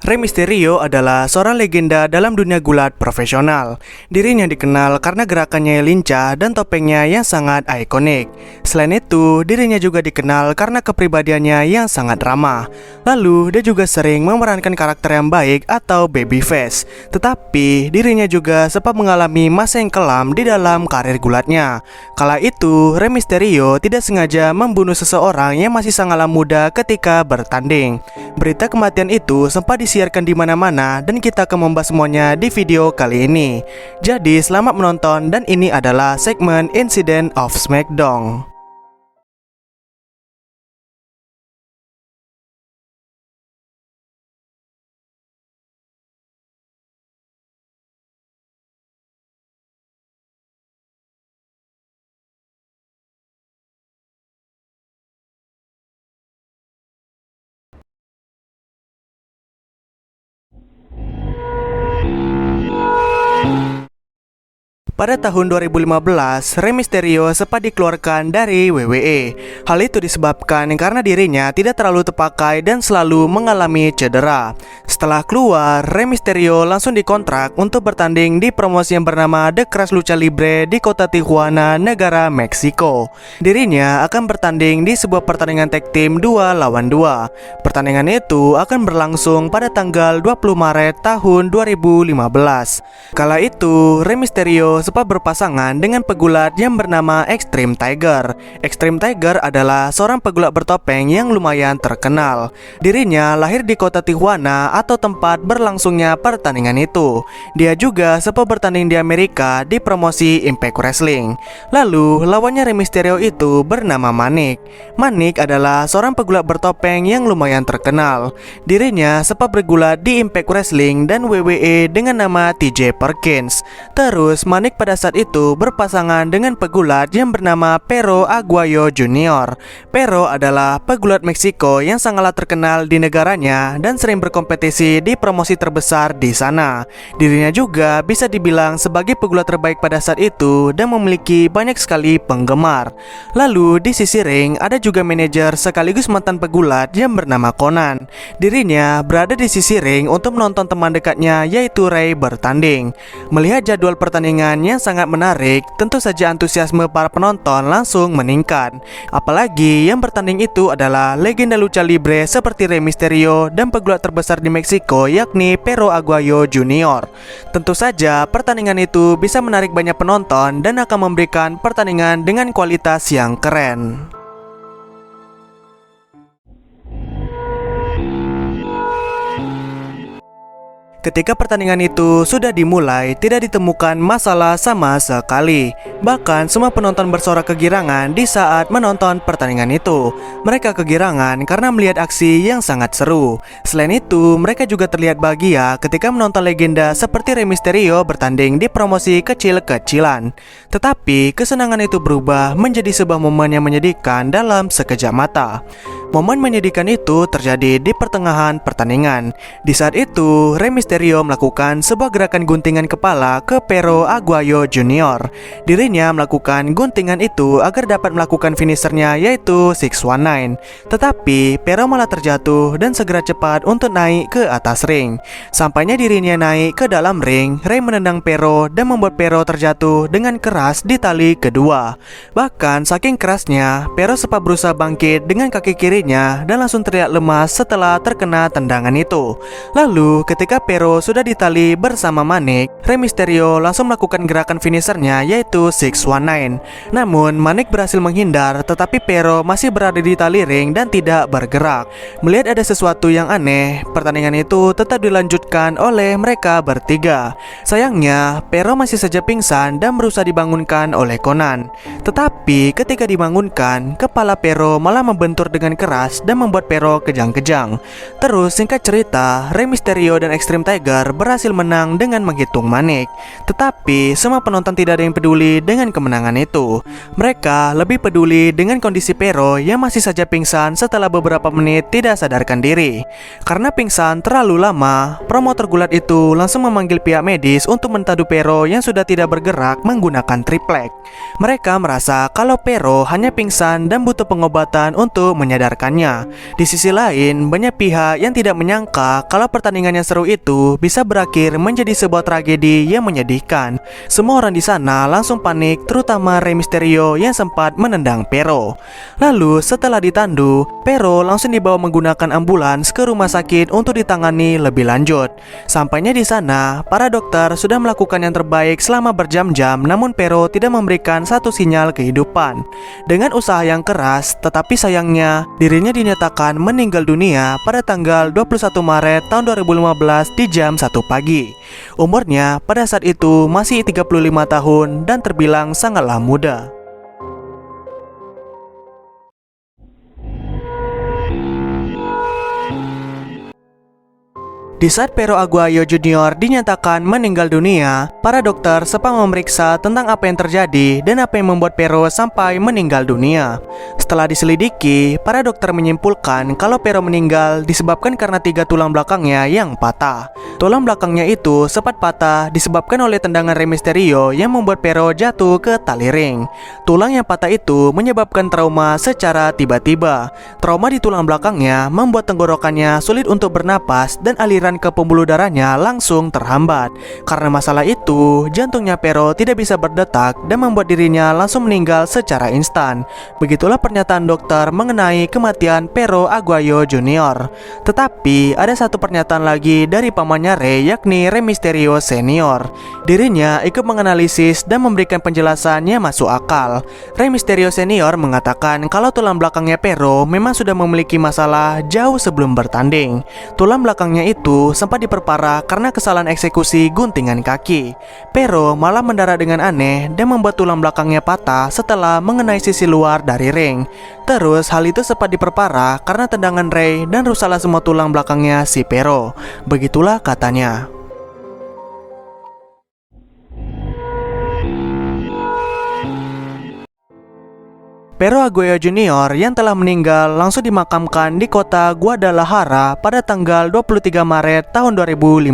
Rey Mysterio adalah seorang legenda dalam dunia gulat profesional. Dirinya dikenal karena gerakannya yang lincah dan topengnya yang sangat ikonik. Selain itu, dirinya juga dikenal karena kepribadiannya yang sangat ramah. Lalu, dia juga sering memerankan karakter yang baik atau babyface. Tetapi, dirinya juga sempat mengalami masa yang kelam di dalam karir gulatnya. Kala itu, Rey Mysterio tidak sengaja membunuh seseorang yang masih sangatlah muda ketika bertanding. Berita kematian itu sempat disiarkan di mana-mana dan kita akan membahas semuanya di video kali ini. Jadi selamat menonton dan ini adalah segmen Incident of SmackDown. Pada tahun 2015, Rey Mysterio sempat dikeluarkan dari WWE. Hal itu disebabkan karena dirinya tidak terlalu terpakai dan selalu mengalami cedera. Setelah keluar, Rey Mysterio langsung dikontrak untuk bertanding di promosi yang bernama The Crash Lucha Libre di kota Tijuana, negara Meksiko. Dirinya akan bertanding di sebuah pertandingan tag team 2 lawan 2. Pertandingan itu akan berlangsung pada tanggal 20 Maret tahun 2015. Kala itu, Rey Mysterio sempat berpasangan dengan pegulat yang bernama Extreme Tiger. Extreme Tiger adalah seorang pegulat bertopeng yang lumayan terkenal. Dirinya lahir di kota Tijuana atau tempat berlangsungnya pertandingan itu. Dia juga sempat bertanding di Amerika di promosi Impact Wrestling. Lalu lawannya Rey Mysterio itu bernama Manik. Manik adalah seorang pegulat bertopeng yang lumayan terkenal. Dirinya sempat bergulat di Impact Wrestling dan WWE dengan nama TJ Perkins. Terus Manik pada saat itu berpasangan dengan pegulat yang bernama Perro Aguayo Jr. Perro adalah pegulat Meksiko yang sangatlah terkenal di negaranya dan sering berkompetisi di promosi terbesar di sana. Dirinya juga bisa dibilang sebagai pegulat terbaik pada saat itu dan memiliki banyak sekali penggemar. Lalu di sisi ring ada juga manajer sekaligus mantan pegulat yang bernama Conan. Dirinya berada di sisi ring untuk menonton teman dekatnya yaitu Rey bertanding. Melihat jadwal pertandingan yang sangat menarik, tentu saja antusiasme para penonton langsung meningkat. Apalagi yang bertanding itu adalah legenda lucha libre seperti Rey Mysterio dan pegulat terbesar di Meksiko yakni Perro Aguayo Jr. Tentu saja pertandingan itu bisa menarik banyak penonton dan akan memberikan pertandingan dengan kualitas yang keren. Ketika pertandingan itu sudah dimulai, tidak ditemukan masalah sama sekali. Bahkan semua penonton bersorak kegirangan di saat menonton pertandingan itu. Mereka kegirangan karena melihat aksi yang sangat seru. Selain itu, mereka juga terlihat bahagia ketika menonton legenda seperti Rey Mysterio bertanding di promosi kecil-kecilan. Tetapi, kesenangan itu berubah menjadi sebuah momen yang menyedihkan dalam sekejap mata. Momen menyedihkan itu terjadi di pertengahan pertandingan. Di saat itu, Rey Mysterio melakukan sebuah gerakan guntingan kepala ke Perro Aguayo Jr. Dirinya melakukan guntingan itu agar dapat melakukan finishernya yaitu 619. Tetapi Perro malah terjatuh dan segera cepat untuk naik ke atas ring. Sampainya dirinya naik ke dalam ring, Rey menendang Perro dan membuat Perro terjatuh dengan keras di tali kedua. Bahkan saking kerasnya, Perro sempat berusaha bangkit dengan kaki kirinya dan langsung terlihat lemas setelah terkena tendangan itu. Lalu ketika Perro sudah ditali bersama Manik, Rey Mysterio langsung melakukan gerakan finishernya yaitu 619. Namun Manik berhasil menghindar, tetapi Perro masih berada di tali ring dan tidak bergerak. Melihat ada sesuatu yang aneh, pertandingan itu tetap dilanjutkan oleh mereka bertiga. Sayangnya Perro masih saja pingsan dan berusaha dibangunkan oleh Conan. Tetapi ketika dibangunkan, kepala Perro malah membentur dengan keras dan membuat Perro kejang-kejang. Terus singkat cerita, Rey Mysterio dan Extreme Tiger berhasil menang dengan menghitung Manik. Tetapi semua penonton tidak ada yang peduli dengan kemenangan itu. Mereka lebih peduli dengan kondisi Perro yang masih saja pingsan setelah beberapa menit tidak sadarkan diri. Karena pingsan terlalu lama, promotor gulat itu langsung memanggil pihak medis untuk mentadu Perro yang sudah tidak bergerak menggunakan triplek. Mereka merasa kalau Perro hanya pingsan dan butuh pengobatan untuk menyadarkan mendengarkannya. Di sisi lain, banyak pihak yang tidak menyangka kalau pertandingan yang seru itu bisa berakhir menjadi sebuah tragedi yang menyedihkan. Semua orang di sana langsung panik, terutama Rey Mysterio yang sempat menendang Pero. Lalu setelah ditandu, Pero langsung dibawa menggunakan ambulans ke rumah sakit untuk ditangani lebih lanjut. Sampainya di sana, para dokter sudah melakukan yang terbaik selama berjam-jam, namun Pero tidak memberikan satu sinyal kehidupan. Dengan usaha yang keras, tetapi sayangnya dirinya dinyatakan meninggal dunia pada tanggal 21 Maret tahun 2015 di jam 1 pagi. Umurnya pada saat itu masih 35 tahun dan terbilang sangatlah muda. Di saat Pero Aguayo Jr. dinyatakan meninggal dunia, para dokter sempat memeriksa tentang apa yang terjadi dan apa yang membuat Pero sampai meninggal dunia. Setelah diselidiki, para dokter menyimpulkan kalau Pero meninggal disebabkan karena 3 tulang belakangnya yang patah. Tulang belakangnya itu sempat patah disebabkan oleh tendangan Rey Mysterio yang membuat Pero jatuh ke tali ring. Tulang yang patah itu menyebabkan trauma secara tiba-tiba. Trauma di tulang belakangnya membuat tenggorokannya sulit untuk bernapas dan aliran ke pembuluh darahnya langsung terhambat. Karena masalah itu, jantungnya Pero tidak bisa berdetak dan membuat dirinya langsung meninggal secara instan. Begitulah pernyataan dokter mengenai kematian Pero Aguayo Jr. Tetapi ada satu pernyataan lagi dari pamannya Rey, yakni Rey Mysterio Senior. Dirinya ikut menganalisis dan memberikan penjelasan yang masuk akal. Rey Mysterio Senior mengatakan kalau tulang belakangnya Pero memang sudah memiliki masalah jauh sebelum bertanding. Tulang belakangnya itu sempat diperparah karena kesalahan eksekusi guntingan kaki. Pero malah mendarat dengan aneh dan membuat tulang belakangnya patah setelah mengenai sisi luar dari ring. Terus hal itu sempat diperparah karena tendangan Rey dan rusaklah semua tulang belakangnya si Pero. Begitulah katanya. Pero Aguayo Jr. yang telah meninggal langsung dimakamkan di kota Guadalajara pada tanggal 23 Maret tahun 2015.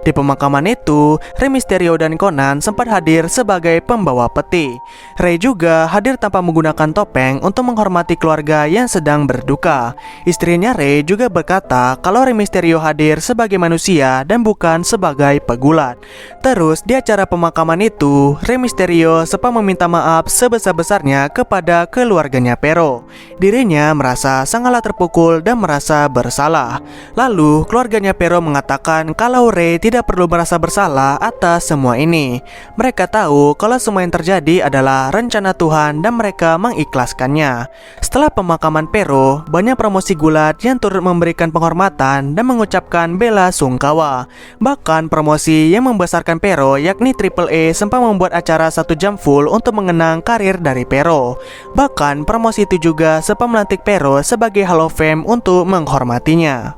Di pemakaman itu, Rey Mysterio dan Conan sempat hadir sebagai pembawa peti. Rey juga hadir tanpa menggunakan topeng untuk menghormati keluarga yang sedang berduka. Istrinya Rey juga berkata kalau Rey Mysterio hadir sebagai manusia dan bukan sebagai pegulat. Terus di acara pemakaman itu, Rey Mysterio sempat meminta maaf sebesar-besarnya kepada keluarganya Pero. Dirinya merasa sangatlah terpukul dan merasa bersalah. Lalu keluarganya Pero mengatakan kalau Rey tidak perlu merasa bersalah atas semua ini. Mereka tahu kalau semua yang terjadi adalah rencana Tuhan dan mereka mengikhlaskannya. Setelah pemakaman Pero, banyak promosi gulat yang turut memberikan penghormatan dan mengucapkan bela sungkawa. Bahkan promosi yang membesarkan Pero, yakni Triple A, sempat membuat acara 1 jam full untuk mengenang karir dari Pero. Bahkan promosi itu juga sempat melantik Pero sebagai Hall of Fame untuk menghormatinya.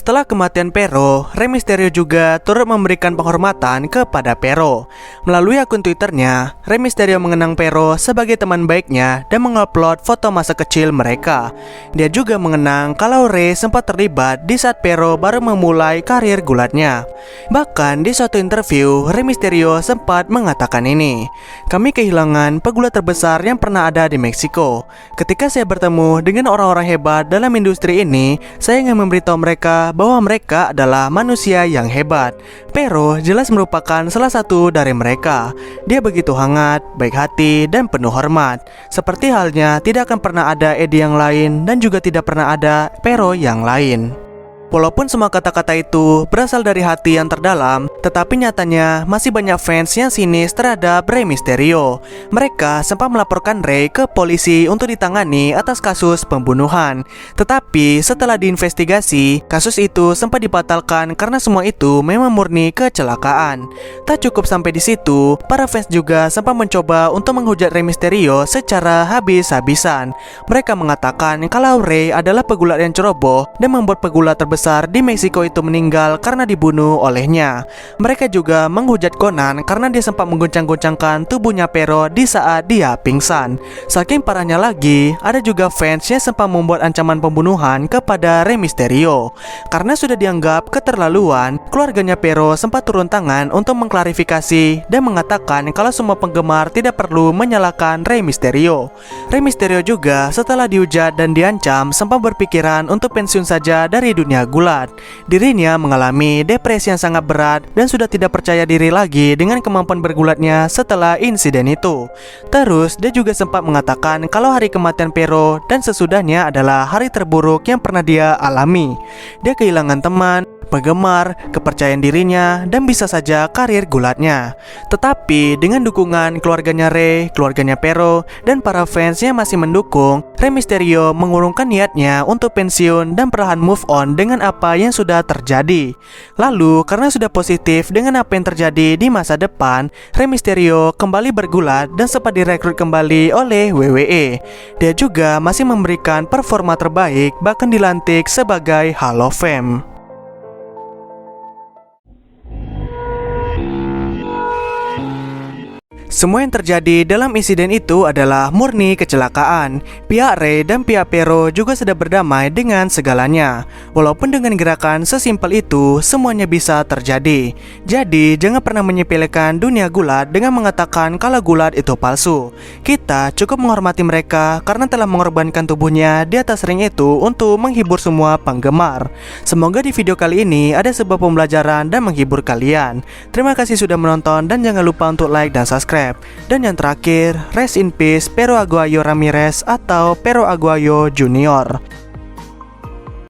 Setelah kematian Pero, Rey Mysterio juga turut memberikan penghormatan kepada Pero. Melalui akun Twitternya, Rey Mysterio mengenang Pero sebagai teman baiknya dan mengupload foto masa kecil mereka. Dia juga mengenang kalau Rey sempat terlibat di saat Pero baru memulai karir gulatnya. Bahkan di suatu interview, Rey Mysterio sempat mengatakan ini, "Kami kehilangan pegulat terbesar yang pernah ada di Meksiko. Ketika saya bertemu dengan orang-orang hebat dalam industri ini, saya ingin memberitahu mereka bahwa mereka adalah manusia yang hebat." Pero jelas merupakan salah satu dari mereka. Dia begitu hangat, baik hati, dan penuh hormat. Seperti halnya tidak akan pernah ada Eddie yang lain dan juga tidak pernah ada Pero yang lain. Walaupun semua kata-kata itu berasal dari hati yang terdalam, tetapi nyatanya masih banyak fans yang sinis terhadap Rey Mysterio. Mereka sempat melaporkan Rey ke polisi untuk ditangani atas kasus pembunuhan. Tetapi setelah diinvestigasi, kasus itu sempat dibatalkan karena semua itu memang murni kecelakaan. Tak cukup sampai di situ, para fans juga sempat mencoba untuk menghujat Rey Mysterio secara habis-habisan. Mereka mengatakan kalau Rey adalah pegulat yang ceroboh dan membuat pegulat terbesar besar di Meksiko itu meninggal karena dibunuh olehnya. Mereka juga menghujat Conan karena dia sempat mengguncang-guncangkan tubuhnya Pero di saat dia pingsan. Saking parahnya lagi, ada juga fansnya sempat membuat ancaman pembunuhan kepada Rey Mysterio. Karena sudah dianggap keterlaluan, keluarganya Pero sempat turun tangan untuk mengklarifikasi dan mengatakan kalau semua penggemar tidak perlu menyalahkan Rey Mysterio. Rey Mysterio juga setelah dihujat dan diancam sempat berpikiran untuk pensiun saja dari dunia gulat. Dirinya mengalami depresi yang sangat berat dan sudah tidak percaya diri lagi dengan kemampuan bergulatnya setelah insiden itu. Terus dia juga sempat mengatakan kalau hari kematian Pero dan sesudahnya adalah hari terburuk yang pernah dia alami. Dia kehilangan teman, penggemar, kepercayaan dirinya, dan bisa saja karir gulatnya. Tetapi dengan dukungan keluarganya Rey, keluarganya Pero, dan para fans yang masih mendukung, Rey Mysterio mengurungkan niatnya untuk pensiun dan perlahan move on dengan apa yang sudah terjadi. Lalu karena sudah positif dengan apa yang terjadi di masa depan, Rey Mysterio kembali bergulat dan sempat direkrut kembali oleh WWE. Dia juga masih memberikan performa terbaik, bahkan dilantik sebagai Hall of Fame. Semua yang terjadi dalam insiden itu adalah murni kecelakaan. Pihak Rey dan pihak Pero juga sudah berdamai dengan segalanya. Walaupun dengan gerakan sesimpel itu, semuanya bisa terjadi. Jadi, jangan pernah menyepelekan dunia gulat dengan mengatakan kalau gulat itu palsu. Kita cukup menghormati mereka karena telah mengorbankan tubuhnya di atas ring itu untuk menghibur semua penggemar. Semoga di video kali ini ada sebuah pembelajaran dan menghibur kalian. Terima kasih sudah menonton dan jangan lupa untuk like dan subscribe. Dan yang terakhir, rest in peace Pero Aguayo Ramirez atau Pero Aguayo Junior.